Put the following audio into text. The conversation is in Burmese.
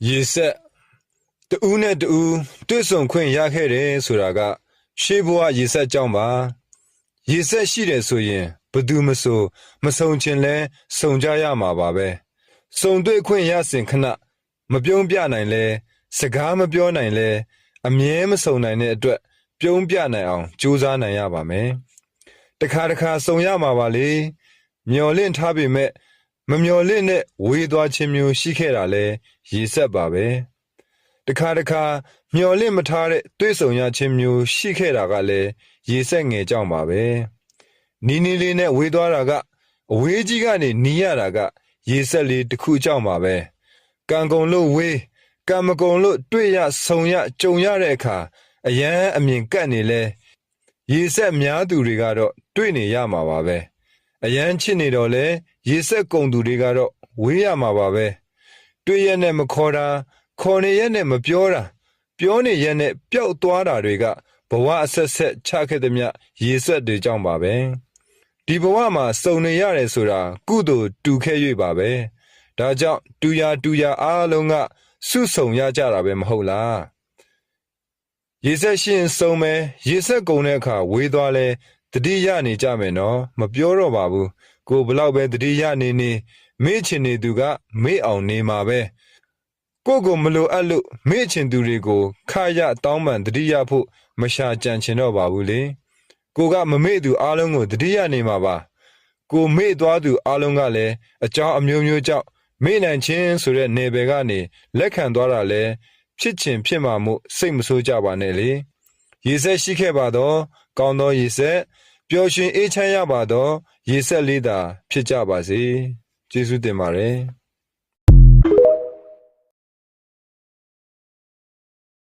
ရေဆက်တူးနဲ့တူးတွေ့ဆုံခွင့်ရခဲ့တယ်ဆိုတာကရှေးဘဝရေဆက်ကြောင်းပါရေဆက်ရှိတယ်ဆိုရင်ဘသူမဆိုမဆုံချင်လဲဆုံကြရမှာပါပဲဆုံတွေ့ခွင့်ရစဉ်ခဏမပြုံးပြနိုင်လဲစကားမပြောနိုင်လဲအမြဲမဆုံနိုင်တဲ့အတွက်ပြုံးပြနိုင်အောင်ကြိုးစားနိုင်ရပါမယ်တခါတခါဆုံရမှာပါလေမျော်လင့်ထားပေမဲ့မမျော်လင့်တဲ့ဝေးသွားခြင်းမျိုးရှိခဲ့တာလဲရေဆက်ပါပဲတခါတခါမျော်လင့်မထားတဲ့တွေ့ဆုံရခြင်းမျိုးရှိခဲ့တာကလည်းရေဆက်ငယ်ကြောင့်ပါပဲနီးနီးလေးနဲ့ဝေးသွားတာကအဝေးကြီးကနေနီးရတာကရေဆက်လေးတစ်ခုကြောင့်ပါပဲကံကုန်လို့ဝေးကံမကုန်လို့တွေ့ရဆုံရကြုံရတဲ့အခါအယမ်းအမြင်ကပ်နေလဲရေဆက်များသူတွေကတော့တွေ့နေရမှာပါပဲအယမ်းချစ်နေတော့လဲရေဆက်ကုန်သူတွေကတော့ဝေးရမှာပါပဲတွေ့ရနဲ့မခေါ်တာခေါ်နေရနဲ့မပြောတာပြောနေရနဲ့ပျောက်သွားတာတွေကဘဝအဆက်ဆက်ချခဲ့သည်မြရေဆက်တွေကြောင့်ပါပဲဒီဘဝမှာစုံနေရတယ်ဆိုတာကုသိုလ်တူခဲ့၍ပါပဲဒါကြောင့်တူရာအားလုံးကစုဆုံရကြတာပဲမဟုတ်လားရေဆက်ရှင်စုံမယ်ရေဆက်ကုန်တဲ့အခါဝေးသွားလဲတတိယနေကြမယ်နော်မပြောတော့ပါဘူးကိုဘလောက်ပဲတတိယနေမေ့ချင်နေသူကမေ့အောင်နေမှာပဲကိုမလိုအပ်လို့မေ့ချင်သူတွေကိုခရတောင်းပန်တတိယဖို့မရှာကြံချင်တော့ပါဘူးလေကိုကမမေ့သူအားလုံးကိုတတိယနေမှာပါကိုမေ့သွားသူအားလုံးကလည်းအကြောင်းအမျိုးမျိုးကြောင့်မေ့နိုင်ခြင်းဆိုတဲ့နယ်ပယ်ကနေလက်ခံသွားတာလဲဖြစ်ချင်ဖြစ်မှာမို့စိတ်မဆိုးကြပါနဲ့လေရေဆက်ရှိခဲ့ပါတော့ကောင်းသောရေဆက်ပျော်ရွှင်အေးချမ်းရပါတော့ရေဆက်လေးသာဖြစ်ကြပါစေကျေးဇူးတင်ပါတယ်